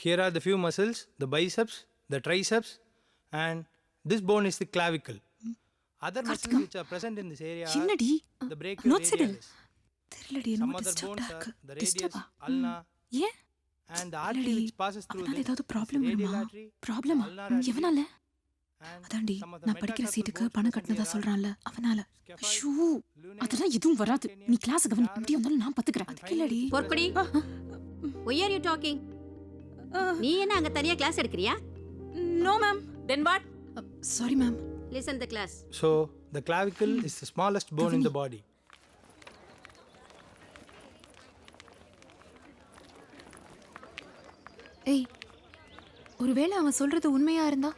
Here are the few muscles, the biceps, the triceps, and this bone is the clavicle. Other muscles which are present in this area என்னடி are the brachioradialis. தெரியலடி Some என்ன other டிஸ்டர்ப்டா bones are இருக்கு the radius, டிஸ்டர்பா ulna, ஏன் and the artery இல்லடி, which passes through அதனால them ஏதாவது is the problem radial வருமா artery, ப்ராப்ளமா ulnar artery, எவனால and அதான்டி some of the நான் படிக்கிற metacarpal சீட்டுக்கு bones பணம் present கட்டினதா here are சொல்றான்ல அவனால scaphoid, ஐயோ lunate, அதெல்லாம் எதுவும் வராது நீ கிளாஸ் கவனி இப்படி வந்தாலும் நான் பாத்துக்கிறேன் அதுக்கு இல்லடி Porkudi why are you talking நீ என்ன அங்க தனியா கிளாஸ் எடுக்கறியா no ma'am Then what? Sorry ma'am listen the class So the clavicle is the smallest bone in the body. ஏய் ஒருவேளை அவன் சொல்றது உண்மையா இருந்தா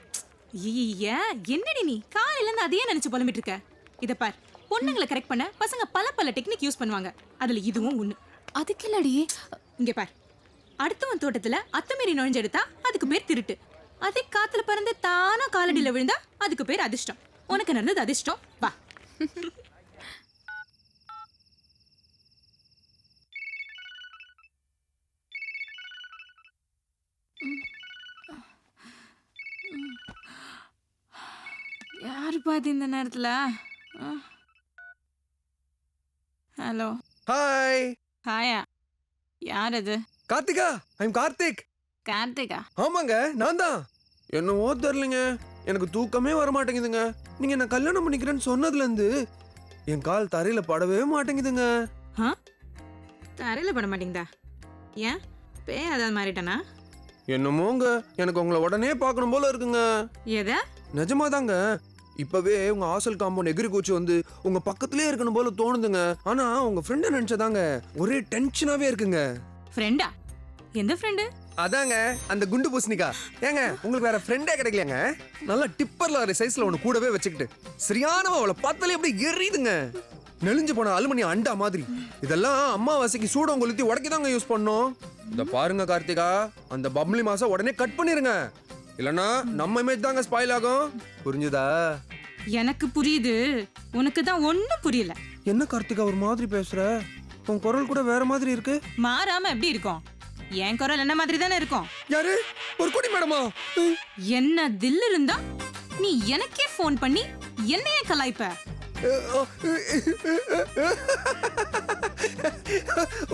ஏன் என்னடி நீ காலையில இருந்து அதையே நினைச்சு புலம்பிட்டு இருக்க? இத பார், பொண்ணுங்களை கரெக்ட் பண்ண பசங்க பல டெக்னிக் யூஸ் பண்ணுவாங்க. அதுல இதுவும் ஒண்ணு. அதுக்கு இல்லடி இங்க பார், அடுத்தவன் தோட்டத்துல அத்துமீறி நுழைஞ்செடுத்தா அதுக்கு பேர் திருட்டு. அதே காத்துல பறந்து தானா காலடியில விழுந்தா அதுக்கு பேர் அதிர்ஷ்டம். உனக்கு நடந்தது அதிர்ஷ்டம். வா. யாரு பாத்து இந்த நேரத்துல? ஹலோ. ஹாய். ஹாயா. யார் அது? கார்த்திகா, ஐம் கார்த்திக். கார்த்திகா. ஆமாங்க, நான் தான். என்னவோ தெரியலங்க, எனக்கு தூக்கமே வர மாட்டேங்குதுங்க. நீங்க என்ன கல்யாணம் பண்ணிக்கிறேன்னு சொன்னதுல இருந்து என் கால் தரையில படவே மாட்டேங்குதுங்க. தரையில பட மாட்டேங்குதா? ஏன் பேய் அதாவது மாறிட்டானா? என்னமோங்க, எனக்கு உங்களை உடனே பார்க்கணும் போல இருக்குங்க. எத? நிஜமாதாங்க. இப்பவே உங்க ஹாஸ்டல் காம்பவுண்ட் எகிரி கூச்சி வந்து உங்க பக்கத்துலயே இருக்கணும் போல தோணுதுங்க. ஆனா உங்க ஃப்ரெண்ட நினைச்சதாங்க ஒரே டென்ஷனாவே இருக்குங்க. ஃப்ரெண்டா? எந்த ஃப்ரெண்டு? அதாங்க அந்த குண்டு பூசணிக்கா. ஏங்க உங்களுக்கு வேற ஃப்ரெண்டே கிடைக்கலையாங்க? நல்லா டிப்பர்ல ஒரு சைஸ்ல ஒன்னு கூடவே வச்சுக்கிட்டு சரியானவ அவளை பார்த்தாலே அப்படியே எரியுதுங்க. நெளிஞ்சு போன அலுமினிய அண்டா மாதிரி. இதெல்லாம் அம்மாவாசைக்கு சூடம் கொளுத்தி உடைக்கதாங்க யூஸ் பண்ணோம். இந்த பாருங்க கார்த்திகா, அந்த பப்ளி மாசம் உடனே கட் பண்ணிருங்க. இல்லனா நம்ம இமேஜ் தாங்க ஸ்பாயில் ஆகும். புரிஞ்சுதா? எனக்கு புரியுது, உனக்கு தான் ஒண்ணும் புரியல. என்ன கார்த்திகா ஒரு மாதிரி பேசுற? உன் குரல் கூட வேற மாதிரி இருக்கு. மாறாம எப்படி இருக்கும்? என் குரல் என்ன மாதிரி தானே இருக்கும். யாரு? ஒரு கோடி மேடமா? என்ன தில் இருந்தா நீ எனக்கே ஃபோன் பண்ணி என்னையே கலாய்ப்ப?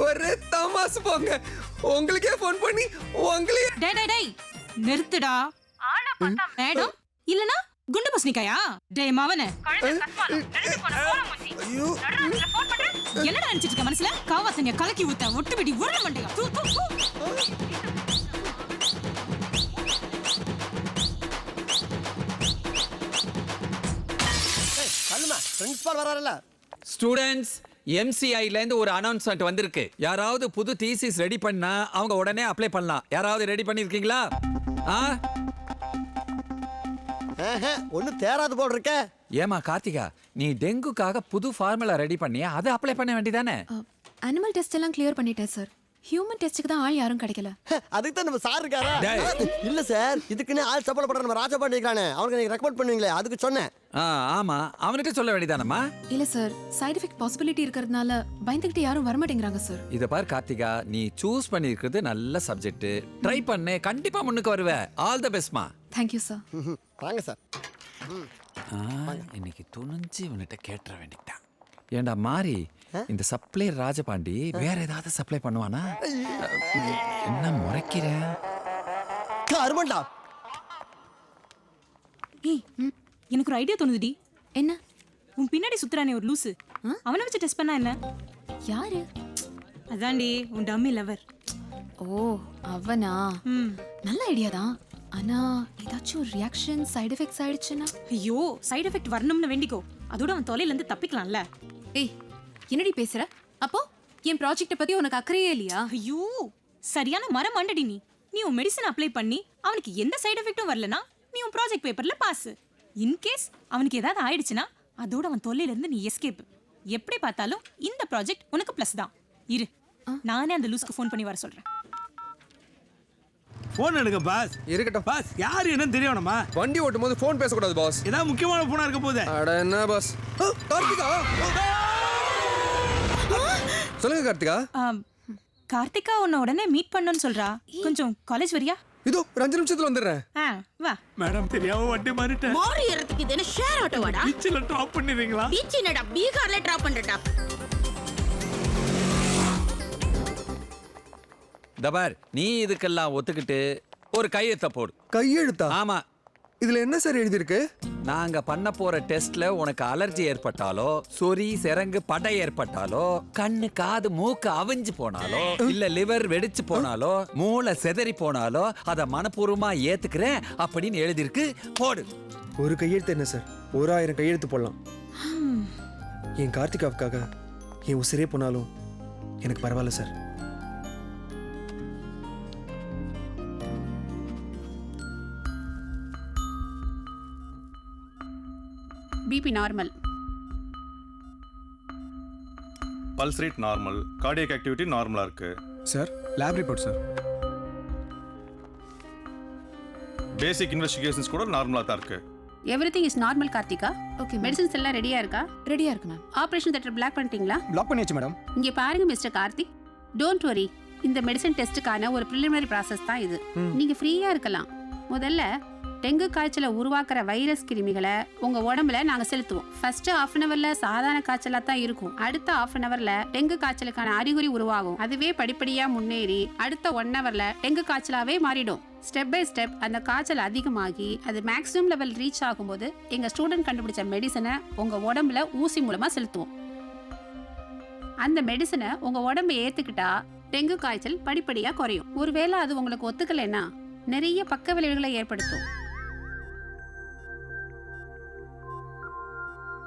ஒரு தமாசு போங்க. உங்களுக்கே ஃபோன் பண்ணி உங்களையே. டேய் நிறுத்துடா. ஆள பார்த்தா மேடம் இல்லனா குண்டு பூசணிக்காயா? டேய் மவனே, ஐயோ, என்னடா நினைச்சிட்டு இருக்க மனசுல? காவாத்தனிய கலக்கி ஊத்த ஒட்டு விடி உருள மண்டையா. ஸ்டூடெண்ட்ஸ், MCIல இருந்து ஒரு அனௌன்ஸ்மெண்ட் வந்திருக்கு. யாராவது புது தீசிஸ் ரெடி பண்ணா அவங்க உடனே அப்ளை பண்ணலாம். யாராவது ரெடி பண்ணிருக்கீங்களா? ஒண்ணு தேராது போல் இருக்க. ஏமா கார்த்திகா, நீ டெங்குக்காக புது ஃபார்முலா ரெடி பண்ணியா? அதை அப்ளை பண்ண வேண்டியதானே? அனிமல் டெஸ்ட் எல்லாம் கிளியர் பண்ணிட்டேன் சார். ஹியூமன் டெஸ்ட்டுக்கு தான் ஆள் யாரும் கிடைக்கல. அதுக்கு தான் நம்ம சார் இருக்காரா? டேய். இல்ல சார், இதுக்குன்னு ஆள் சப்போர்ட் பண்ற நம்ம ராஜா பண்ணிருக்கானே, அவனுக்கு நீங்க ரெக்கமெண்ட் பண்ணுவீங்களே, அதுக்கு சொன்னேன். ஆமா, அவன்கிட்ட சொல்ல வேண்டியதானம்மா. இல்ல சார், சைடு எஃபெக்ட் பாசிபிலிட்டி இருக்கிறதுனால பயந்துகிட்டு யாரும் வர மாட்டேங்கிறாங்க சார். இத பார் கார்த்திகா, நீ சூஸ் பண்ணிருக்கிறது நல்ல சப்ஜெக்ட். ட்ரை பண்ணு, கண்டிப்பா முன்னுக்கு வருவ. ஆல் தி பெஸ்ட்மா. Thank you sir. வாங்க சார். இன்னைக்கு துணிஞ்சு இவன்கிட்ட கேட்டுற வேண்டிக்கிட்டான். ஏண்டா மாறி, இந்த சப்ளை ராஜபாண்டி வேற ஏதாவது சப்ளை பண்ணுவானா? என்ன முறைக்கிற? கருமண்டா. ஏய், எனக்கு ஒரு ஐடியா தோணுதுடி. என்ன? உன் பின்னாடி சுத்துறானே ஒரு லூசு, அவனை வச்சு டெஸ்ட் பண்ணா என்ன? யாரு? அதான்டி உன் டம்மி லவர். ஓ அவனா? நல்ல ஐடியா தான். ஆனா ஏதாச்சும் ரியாக்ஷன் சைடு எஃபெக்ட்ஸ் ஆயிடுச்சுன்னா? ஐயோ, சைடு எஃபெக்ட் வரணும்னு வேண்டிக்கோ. அதோட அவன் தொலைல இருந்து தப்பிக்கலாம்ல. ஏய், என்னடி பேசுற? அப்போ என் ப்ராஜெக்ட்ட பத்தி உனக்கு அக்கறையே இல்லையா? ஐயோ, சரியான மரம் மண்டடி நீ. நீ உன் மெடிசன் அப்ளை பண்ணி அவனுக்கு எந்த சைடு எஃபெக்ட்டும் வரலனா நீ உன் ப்ராஜெக்ட் பேப்பர்ல பாஸ். இன் கேஸ் அவனுக்கு ஏதாவது ஆயிடுச்சுனா அதோட அவன் தொல்லையில இருந்து நீ எஸ்கேப். எப்படி பார்த்தாலும் இந்த ப்ராஜெக்ட் உனக்கு ப்ளஸ் தான். இரு, நானே அந்த லூஸ்க்கு ஃபோன் பண்ணி வர சொல்றேன். போன் எடுங்க பாஸ். இருக்கட்டும் பாஸ், யாரு என்னன்னு தெரியணுமா? வண்டி ஓட்டும் போது போன் பேசக்கூடாது பாஸ். ஏதாவது முக்கியமான போனா இருக்க போதே. அட என்ன பாஸ்? கார்த்திகா, சொல்லுங்க கார்த்திகா. கார்த்திகா உன்னை உடனே மீட் பண்ணணும்னு சொல்றா. கொஞ்சம் காலேஜ் வரியா? இதோ ஒரு 5 நிமிஷத்துல வந்துடுறேன். வா. மேடம் தெரியாம வண்டி மாறிட்டேன். மாறி ஏறதுக்கு இது என்ன ஷேர் ஆட்டோவாடா? பீச்சில் ட்ராப் பண்ணிடுறீங்களா? பீச் என்னடா பீகார்ல டிராப் பண்றடா. தபார் நீ இதுக்கெல்லாம் ஒத்துக்கிட்டு ஒரு கையெழுத்த போடு. கையெழுத்தா? ஆமா, இதுல என்ன சார் எழுதியிருக்கு? நாங்க பண்ண போற டெஸ்ட்ல உனக்கு அலர்ஜி ஏற்பட்டாலோ, சொறி சிரங்கு படை ஏற்பட்டாலோ, கண்ணு காது மூக்கு அவிஞ்சு போனாலோ, இல்ல லிவர் வெடிச்சு போனாலோ, மூளை செதறி போனாலோ அத மனப்பூர்வமா ஏத்துக்கிறேன் அப்படின்னு எழுதிருக்கு. போடு. ஒரு கையெழுத்து என்ன சார், 1000 கையெழுத்து போடலாம். என் கார்த்திகாவுக்காக என் உசிரே போனாலும் எனக்கு பரவாயில்ல sir. BP normal. Pulse rate normal, cardiac activity நார்மலா இருக்கு. Sir lab report sir. Basic investigations கூட நார்மலா தான் இருக்கு. Everything is normal Karthika. Okay, medicines எல்லாம் ரெடியா இருக்கா? ரெடியா இருக்கு மேம். ஆபரேஷன் தியேட்டர் பிளாக் பண்ணிட்டீங்களா? பிளாக் பண்ணியாச்சு மேடம். இங்க பாருங்க மிஸ்டர் கார்த்திக், டோன்ட் வரி. இந்த மெடிசன் டெஸ்ட்டுக்கான ஒரு ப்ரிலிமினரி ப்ராசஸ் தான் இது. நீங்க ஃப்ரீயா இருக்கலாம். முதல்ல டெங்கு காய்ச்சலை உருவாக்குற வைரஸ் கிருமிகளை உங்க உடம்புல நாங்க செலுத்துவோம். ஃபர்ஸ்ட் 1/2 அன் ஹவர்ல சாதாரண காய்ச்சலா தான் இருக்கும். அடுத்த 1/2 அன் ஹவர்ல டெங்கு காய்ச்சலுக்கான அறிகுறி உருவாகும். அதுவே படிப்படியா முன்னேறி அடுத்த 1 ஹவர்ல டெங்கு காய்ச்சலாவே மாறிடும். ஸ்டெப் பை ஸ்டெப் அந்த காய்ச்சல் அதிகமாகி அது மேக்ஸிமம் லெவல் ரீச் ஆகும்போது எங்க ஸ்டூடெண்ட் கண்டுபிடிச்ச மெடிசனை உங்க உடம்புல ஊசி மூலமா செலுத்துவோம். அந்த மெடிசனை உங்க உடம்பு ஏத்துக்கிட்டா டெங்கு காய்ச்சல் படிப்படியா குறையும். ஒருவேளை அது உங்களுக்கு ஒத்துக்கலைன்னா நிறைய பக்க விளைவுகளை ஏற்படுத்தும்.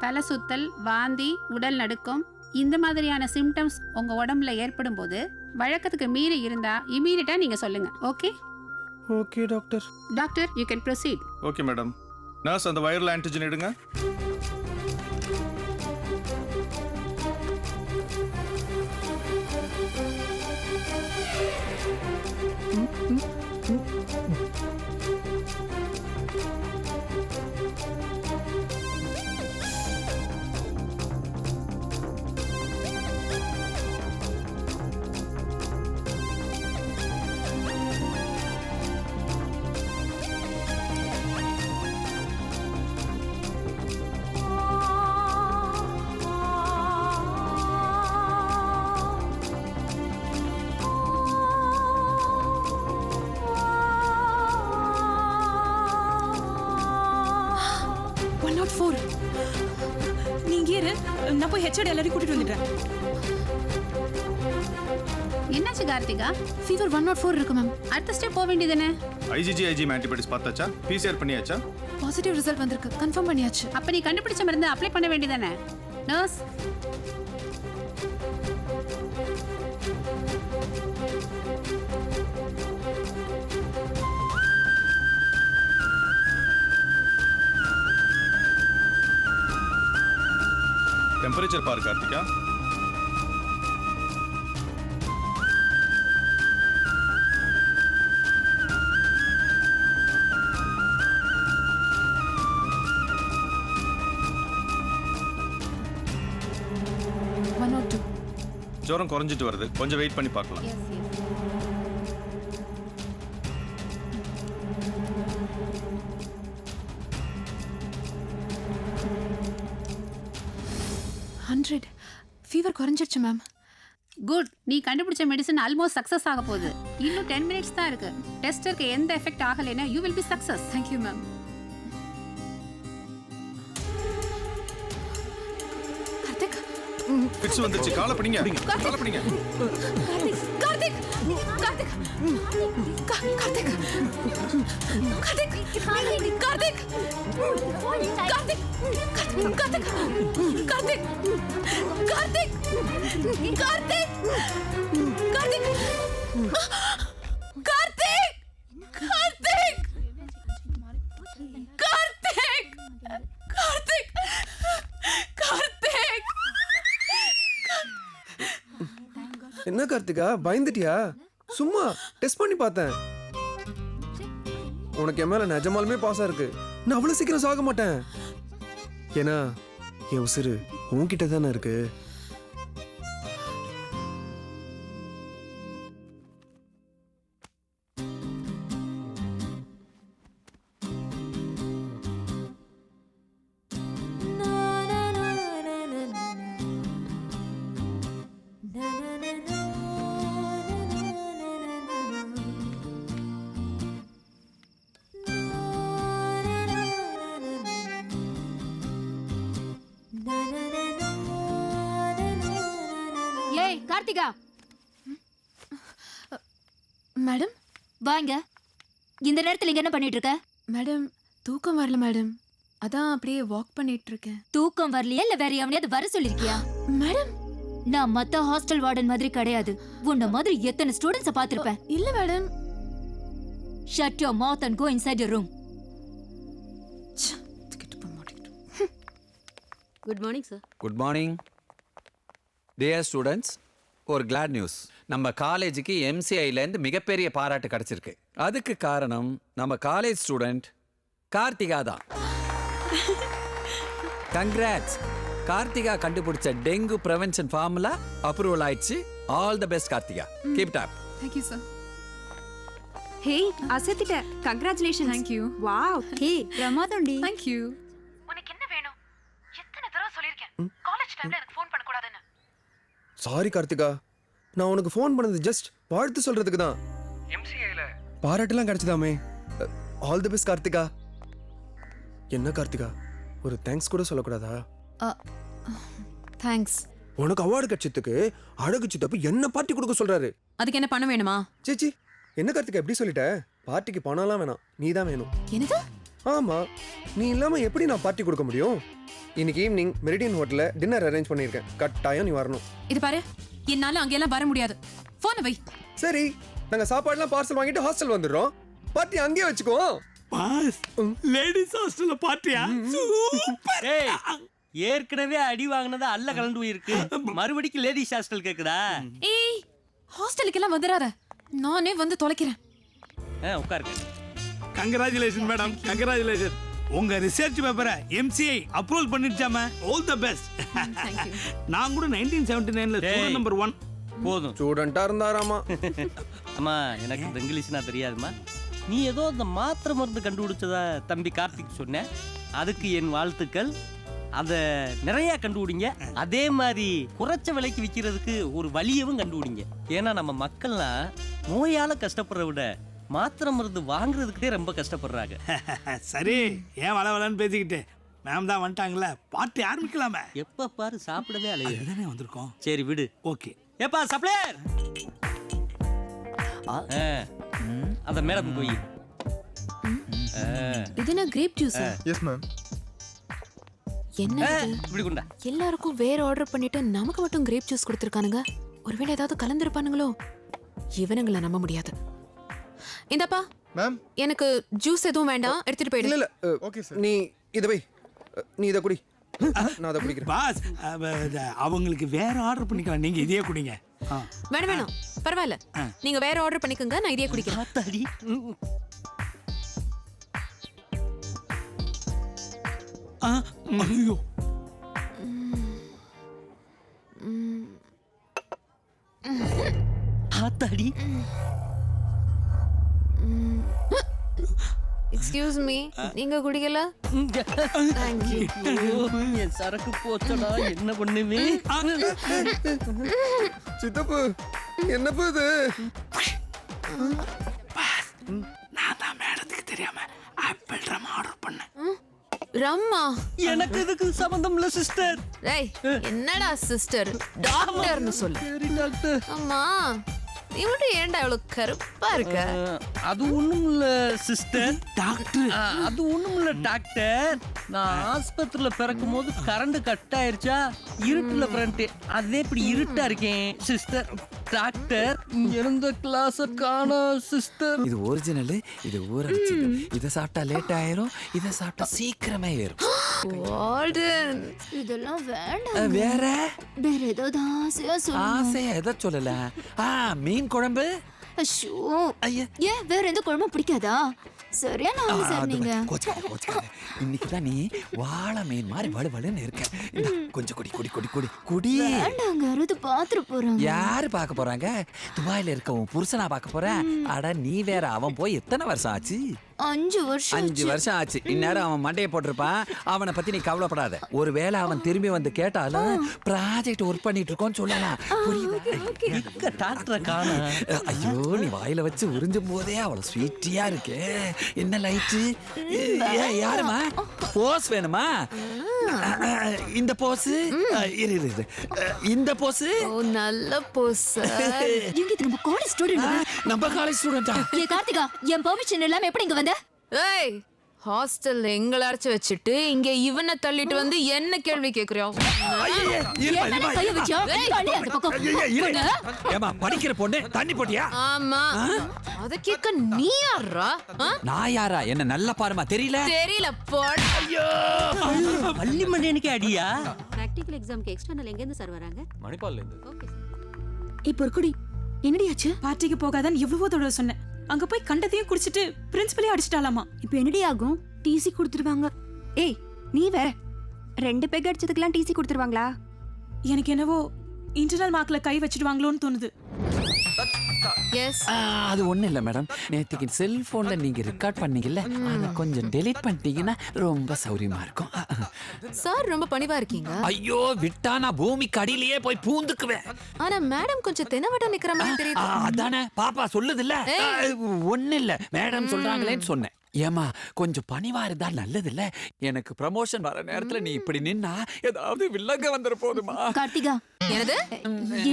தலை சுத்தல், வாந்தி, உடல் நடுக்கம் இந்த மாதிரியான சிம்டம்ஸ் உங்க உடம்புல ஏற்படும் போது வழக்கத்துக்கு மீறி இருந்தா இமீடியட்டா நீங்க சொல்லுங்க. Okay? Okay doctor. Doctor, you can proceed. Okay madam. Nurse அந்த வைரல் ஆன்டிஜன் எடுங்க. நீங்க இரு, நான் போய் ஹெச்ஓடி எல்லாரையும் கூட்டிட்டு வந்துடுறேன். என்னாச்சு கார்த்திகா? ஃபீவர் 104 இருக்கு மேம். அடுத்த ஸ்டெப் போக வேண்டியதுதானே? IgG ஆன்டிபாடிஸ் பார்த்தாச்சா? பிசிஆர் பண்ணியாச்சா? பாசிட்டிவ் ரிசல்ட் வந்திருக்கு. கன்ஃபார்ம் பண்ணியாச்சு. அப்ப நீ கண்டுபிடிச்ச மருந்து அப்ளை பண்ண வேண்டியதானே? நர்ஸ், டெம்பரேச்சர் பாரு கார்த்திகா. ஜுரம் குறைஞ்சிட்டு வருது, கொஞ்சம் வெயிட் பண்ணி பார்க்கலாம். ஃபீவர் குறைஞ்சிருச்சு மேம். குட். நீ கண்டுபிடிச்ச மெடிசன் ஆல்மோஸ்ட் சக்சஸ் ஆக போகுது. இன்னும் 10 மினிட்ஸ் தான் இருக்கு. டெஸ்டருக்கு எந்த எஃபெக்ட் ஆகலைன்னா you will be success. Thank you ma'am. Karthik, fix வந்துச்சு. காலை பிடிங்க, காலை பிடிங்க. கார்த்திக், கார்த்திக், கார்த்திக், கார்த்திக், கார்த்திக், கார்த்திக், கார்த்திக், கார்த்திக், கார்த்திக், கார்த்திக், கார்த்திக், கார்த்திக், கார்த்திக், கார்த்திக், கார்த்திக், கார்த்திக். என்ன கார்த்திகா, பயந்துட்டியா? சும்மா டெஸ்ட் பண்ணி பார்த்தேன். உனக்கு என் மேல நிஜமாலுமே பாசா இருக்கு. நான் அவ்வளவு சீக்கிரம் சாக மாட்டேன். ஏன்னா என் உசுரு உன்கிட்ட தானே இருக்கு. கார்த்திகா மேடம் வாங்க. இந்த நேரத்துல இங்க என்ன பண்ணிட்டு இருக்க? மேடம் தூக்கம் வரல மேடம், அதான் அப்படியே வாக் பண்ணிட்டு இருக்கேன். தூக்கம் வரலையா இல்ல வேற எவனையாவது வர சொல்லிருக்கியா? மேடம் நான் மத்த ஹாஸ்டல் வார்டன் மாதிரி கிடையாது. உன்ன மாதிரி எத்தனை ஸ்டூடண்ட்ஸ பாத்திருப்பேன். இல்ல madam. Shut your mouth and go inside your room. Good morning sir. Good morning dear students. ஒரு கிளாட் நியூஸ். நம்ம காலேஜுக்கு எம்சிஐலேருந்து மிகப்பெரிய பாராட்டு கிடைச்சிருக்கு. அதுக்கு காரணம் நம்ம காலேஜ் ஸ்டூடெண்ட் கார்த்திகா தான். கங்க்ராட்ஸ். கார்த்திகா கண்டுபிடிச்ச டெங்கு ப்ரிவென்ஷன் ஃபார்முலா அப்ரூவல் ஆயிடுச்சு. All the best Karthika. Keep it up. Thank you sir. Hey அசத்திட்ட. Congratulation. Thank you. Wow. Hey பிரமாதம்டி. தேங்க் யூ. உனக்கு என்ன வேணும்? எத்தனை தடவை சொல்லிருக்கேன் காலேஜ் டைம்ல எனக்கு ஃபோன் பண்ண கூடாதுன்னு. சாரி கார்த்திகா, நான் உனக்கு ஃபோன் பண்ணது ஜஸ்ட் வாழ்த்து சொல்றதுக்கு தான். எம்சிஐல பாராட்டெல்லாம் கிடைச்சதாமே. All the best Karthika. என்ன கார்த்திகா, ஒரு தேங்க்ஸ் கூட சொல்லக்கூடாதா? தேங்க்ஸ். உனக்கு அவார்டு கிடைச்சதுக்கு அழகு சித்தப்பு என்ன பார்ட்டி கொடுக்க சொல்றாரு. அதுக்கு என்ன பணம் வேணுமா? சேச்சி, என்ன கார்த்திகா எப்படி சொல்லிட்ட? பார்ட்டிக்கு பணம்லாம் வேணாம், நீ தான் வேணும். என்னது? ஆமா, நீ இல்லாம எப்படி நான் பார்ட்டி கொடுக்க முடியும்? இன்னைக்கு ஈவினிங் மெரிடியன் ஹோட்டல்ல டின்னர் அரேஞ்ச் பண்ணியிருக்கேன். கட்டாயம் நீ வரணும். இது பாரு, என்னால அங்கெல்லாம் வர முடியாது. போன் வை. சரி, நாங்க சாப்பாடுலாம் பார்சல் வாங்கிட்டு ஹாஸ்டல் வந்துடுறோம். பார்ட்டி அங்கேயே வச்சுக்குவோம். பாஸ் லேடிஸ் ஹாஸ்டல்ல பார்ட்டியா? சூப்பர். ஏய், ஏற்கனவே அடி வாங்கினது அல்ல கலந்து போயிருக்கு. மறுபடியும் லேடிஸ் ஹாஸ்டல் கேக்குதா? ஏய், ஹாஸ்டலுக்கு எல்லாம் வந்துடாத. நானே வந்து தொலைக்கிறேன். உட்காருங்க. Congratulation madam, congratulation. உங்க ரிசர்ச் பேப்பரை எம்சிஐ அப்ரூவல் பண்ணிடுச்சாம. All the best. நான் கூட 1979ல ஸ்டூடண்ட் நம்பர் 1. போதும். ஸ்டூடெண்டா இருந்தாராமா. அம்மா, எனக்கு இந்த இங்கிலீஷ்னா தெரியாதுமா. நீ ஏதோ இந்த மாத்திரை மருந்து கண்டுபிடிச்சதா தம்பி கார்த்திக் சொன்ன. அதுக்கு என் வாழ்த்துக்கள். அதை நிறைய கண்டுபிடிங்க. அதே மாதிரி குறைச்ச விலைக்கு விற்கிறதுக்கு ஒரு வழியவும் கண்டுபிடிங்க. ஏன்னா நம்ம மக்கள்லாம் நோயால கஷ்டப்படுற விட மாத்திரை மருந்து வாங்குறதுக்கிட்டே ரொம்ப கஷ்டப்படுறாங்க. சரி, ஏன் வளவலன்னு பேசிக்கிட்டு மேம் தான் வந்துட்டாங்களே, பார்ட்டி ஆரம்பிக்கலாமே. எப்ப பாரு சாப்பிடவே அலைய தானே வந்திருக்கோம். சரி விடு. ஓகே. ஏப்பா சப்ளையர், அத மேடம் போய். இது என்ன கிரேப் ஜூஸ்? Yes ma'am. என்ன இது? இப்படி கொண்டா. எல்லாருக்கும் வேற ஆர்டர் பண்ணிட்டு நமக்கு மட்டும் கிரேப் ஜூஸ் கொடுத்துருக்கானுங்க. ஒருவேளை ஏதாவது கலந்துருப்பானுங்களோ? இவனுங்களை நம்ப முடியாது. இந்தப்பா மேம், எனக்கு ஜூஸ் எதுவும் வேண்டாம், எடுத்துட்டு போயிடு. இல்ல ஓகே சார். நீ இத வை, நீ இத குடி, நான் அத குடிக்கிறேன். பாஸ், அவங்களுக்கு வேற ஆர்டர் பண்ணிக்கலாம், நீங்க இதையே குடிங்க. வேணாம் வேணாம், பரவாயில்ல. நீங்க வேற ஆர்டர் பண்ணிக்கோங்க, நான் இதையே குடிக்கிறேன். ஆத்தாடி. ஐயோ, ஆத்தாடி. எக்ஸ்கியூஸ் மீ, நீங்க குடிக்கல? என் சரக்கு போச்சடா, என்ன பண்ணுவே? சித்தப்பு, என்னப்பா இது? நான் தான் மேடத்துக்கு தெரியாம ஆப்பிள் ரம் ஆர்டர் பண்ணேன். ரம்மா? எனக்கு இதுக்கு சம்பந்தம் இல்ல சிஸ்டர். ஏய், என்னடா சிஸ்டர்? டாக்டர்னு சொல்லு. சரி டாக்டர். அம்மா, நீ மட்டும் ஏன்டா இவ்வளவு கருப்பா இருக்க? அது ஒண்ணும் இல்ல சிஸ்டர். டாக்டர், அது ஒண்ணும் இல்ல டாக்டர். நான் ஆஸ்பத்திரியில பிறக்கும் போது கரண்ட் கட் ஆயிருச்சா, இருட்டுல பிறண்டு அதே இப்படி இருட்டா இருக்கேன் சிஸ்டர். டாக்டர், இங்க இருந்த கிளாஸ காணோம் சிஸ்டர். இது ஒரிஜினல், இது ஊறடிச்சது. இதை சாப்பிட்டா லேட் ஆயிரும், இதை சாப்பிட்டா சீக்கிரமே ஏறும். வார்டன், இதெல்லாம் வேண்டாம். வேற வேற ஏதாவது ஆசையா சொல்லு. ஆசையா எதை சொல்லல? மீன் குழம்பு. அஷோ, ஏன் வேற எந்த குழம்பும் பிடிக்காதா? சரியான ஆளு சார் நீங்க. இன்னைக்கு தான் நீ வாழை மீன் மாதிரி வலுவலுன்னு இருக்க. இந்தா, கொஞ்சம் குடி குடி குடி குடி குடி. வேண்டாங்க, யாராவது பாத்துட்டு போறாங்க. யாரு பார்க்க போறாங்க? துபாயில இருக்க உன் புருஷனா பார்க்க போறேன். அட நீ வேற, அவன் போய் எத்தனை வருஷம் ஆச்சு? 5 வருஷம் 5 வருஷம் ஆச்சு. இந்நேரம் அவன் மண்டையை போட்டிருப்பான். அவனை பத்தி நீ கவலைப்படாத. ஒருவேளை அவன் திரும்பி வந்து கேட்டாலும் ப்ராஜெக்ட் ஒர்க் பண்ணிட்டு இருக்கோம்னு சொல்லலாம். புரியுதா? டாக்டரை காண. ஐயோ, நீ வாயில வச்சு உறிஞ்சும் போதே அவ்வளவு ஸ்வீட்டியா இருக்கு. என்ன லைட்டு? யாருமா? போஸ் வேணுமா? இந்த போஸ் இரு. இந்த போஸ் நல்ல போஸ். இங்க நம்ம காலேஜ் ஸ்டூடண்ட். நம்ம காலேஜ் ஸ்டூடெண்டா? ஏ கார்த்திகா, என் பெர்மிஷன் இல்லாம எப்படி இங்க வந்த? ஏய், ஹாஸ்டல்ல எங்களை அடைச்சு வச்சுட்டு இங்க இவனை தள்ளிட்டு வந்து என்ன கேள்வி கேக்குறியா? கைய வச்சியா? தள்ளி அந்த பக்கம். ஏமா, படிக்கிற பொண்ணு தண்ணி போட்டியா? ஆமா. அத கேட்க நீ யாரா? நான் யாரா? என்ன நல்லா பாருமா, தெரியல? தெரியல போட. பள்ளி மண்டையனுக்கு அடியா? பிராக்டிகல் எக்ஸாம்க்கு எக்ஸ்டர்னல் எங்க இருந்து சார் வராங்க? மணிப்பால்ல இருந்து. Okay sir. இப்போ ஒரு குடி என்னடியாச்சு? பார்ட்டிக்கு போகாதான் எவ்வளவோ தடவை சொன்னேன். அங்க போய் கண்டதையும் குடிச்சிட்டு பிரின்சிபலே அடிச்சிட்டாலாமா. இப்போ என்னடி ஆகும்? டிசி கொடுத்துருவாங்க. ஏய், நீ வேற 2 பெக் அடிச்சதுக்கெல்லாம் டிசி கொடுத்துருவாங்களா? எனக்கு என்னவோ இன்டர்னல் மார்க்ல கை வச்சிடுவாங்களோன்னு தோணுது. எஸ். அது ஒண்ணும் இல்ல மேடம். நேத்துக்கு செல்போன்ல நீங்க ரெக்கார்ட் பண்ணீங்கல்ல, அத கொஞ்சம் டெலீட் பண்ணிட்டீங்கன்னா ரொம்ப சௌரியமா இருக்கும். சார் ரொம்ப பணிவா இருக்கீங்க. ஐயோ, விட்டா நான் பூமிக்கு அடியிலேயே போய் பூந்துக்குவேன். ஆனா மேடம் கொஞ்சம் தெனவட்ட நிக்கிற மாதிரி தெரியுது. அதானே பாப்பா சொல்லுது இல்ல. ஒண்ணு இல்ல, மேடம் சொல்றாங்களேன்னு சொன்னேன். ஏமா, கொஞ்சம் பணிவா இருந்தா நல்லது இல்ல. எனக்கு ப்ரமோஷன் வர நேரத்துல நீ இப்படி நின்னா ஏதாவது வில்லங்க வந்துட போதுமா? கார்த்திகா, என்னது?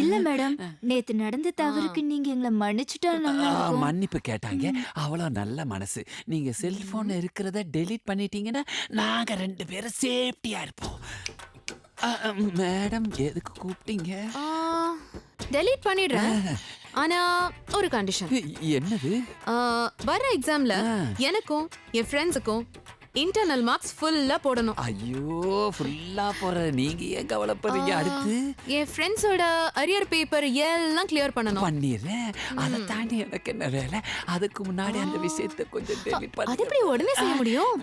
இல்ல மேடம், நேத்து நடந்த தவறுக்கு நீங்க எங்களை மன்னிச்சுட்டா நல்லா இருக்கும். மன்னிப்பு கேட்டாங்க. அவ்வளவு நல்ல மனசு. நீங்க செல்போன் இருக்கிறத டெலீட் பண்ணிட்டீங்கன்னா நாங்க 2 பேரும் சேஃப்டியா இருப்போம். மேடம், எதுக்கு கூப்பிட்டீங்க? டெலீட் பண்ணிடுறேன். ஆனா ஒரு கண்டிஷன். என்னது? வர எக்ஸாம்ல எனக்கும் என் ஃப்ரெண்ட்ஸுக்கும் இன்டர்னல் மார்க்ஸ் ஃபுல்லா போடணும். ஐயோ, ஃபுல்லா போற நீங்க ஏன் கவலைப்படுறீங்க? அடுத்து என் ஃப்ரெண்ட்ஸோட அரியர் பேப்பர் எல்லாம் கிளியர் பண்ணணும். பண்ணிடுறேன். அதை தாண்டி எனக்கு என்ன வேலை? அதுக்கு முன்னாடி அந்த விஷயத்தை கொஞ்சம் டெலிட் பண்ணி. அது எப்படி உடனே செய்ய முடியும்?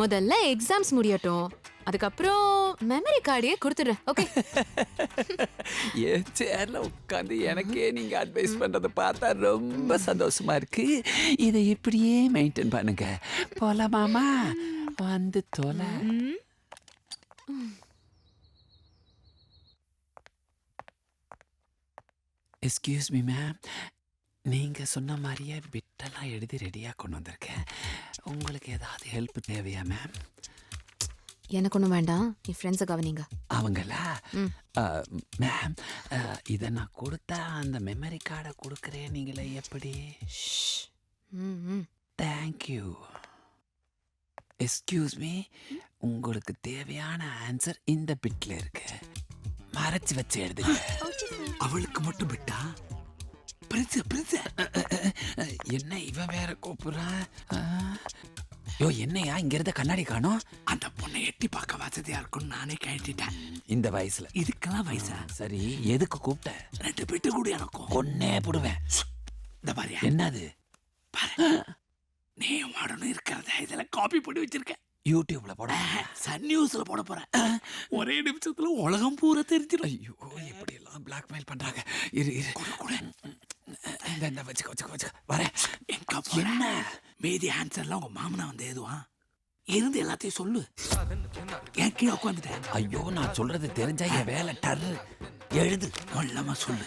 முதல்ல எக்ஸாம்ஸ் முடியட்டும், அதுக்கப்புறம் மெமரி கார்டையே கொடுத்துடுறேன். ஓகே? என் சேர்ல உட்காந்து எனக்கே நீங்க அட்வைஸ் பண்றதை பார்த்தா ரொம்ப சந்தோஷமா இருக்கு. இதை இப்படியே மெயின்டைன் பண்ணுங்க. போலாமாமா? வந்து தொலை. எஸ்கியூஸ் மீ மேம், நீங்க சொன்ன மாதிரியே பிட்டெல்லாம் எழுதி ரெடியா கொண்டு வந்திருக்கேன். உங்களுக்கு ஏதாவது ஹெல்ப் தேவையா மேம்? எனக்கு ஒன்றும் வேண்டாம், என் ஃப்ரெண்ட்ஸை கவனிங்க. அவங்களா? மேம், இதை நான் கொடுத்தா அந்த மெமரி கார்டை கொடுக்குறேன், நீங்களே எப்படி? தேங்க்யூ. எஸ்கியூஸ் மீ, உங்களுக்கு தேவையான ஆன்சர் இந்த பிட்ல இருக்கு. மறைச்சு வச்சு எழுதுங்க. அவளுக்கு மட்டும் பிட்டா? என்ன இவன் வேற கூப்பிடுறான்? யோ, என்னையா இங்க இருந்த கண்ணாடி காணோம்? அந்த பொண்ணை எட்டி பார்க்க வசதியா இருக்கும்னு நானே கேட்டுட்டேன். இந்த வயசுல இதுக்கெல்லாம் வயசா? சரி, எதுக்கு கூப்பிட்ட? 2 பிட்டு கூட எனக்கும் கொன்னே போடுவேன். இந்த மாதிரி என்னது? நீ மாடணும் இருக்கிறத இதுல காப்பி பண்ணி வச்சிருக்கேன். யூடியூப்ல போட, சன் நியூஸ்ல போட போறேன். ஒரே நிமிஷத்துல உலகம் பூரா தெரிஞ்சிடும். ஐயோ, எப்படி எல்லாம் பிளாக்மெயில் பண்றாங்க. இரு கூட இந்த வச்சுக்க வரேன். என்ன மீதி ஆன்சர்லாம் உங்க மாமனா வந்து எழுதுவான். இருந்து எல்லாத்தையும் சொல்லு. என் கீழே உட்காந்துட்டேன். ஐயோ, நான் சொல்றது தெரிஞ்சா என் வேலை டர்ரு. எழுது, சொல்லாம சொல்லு.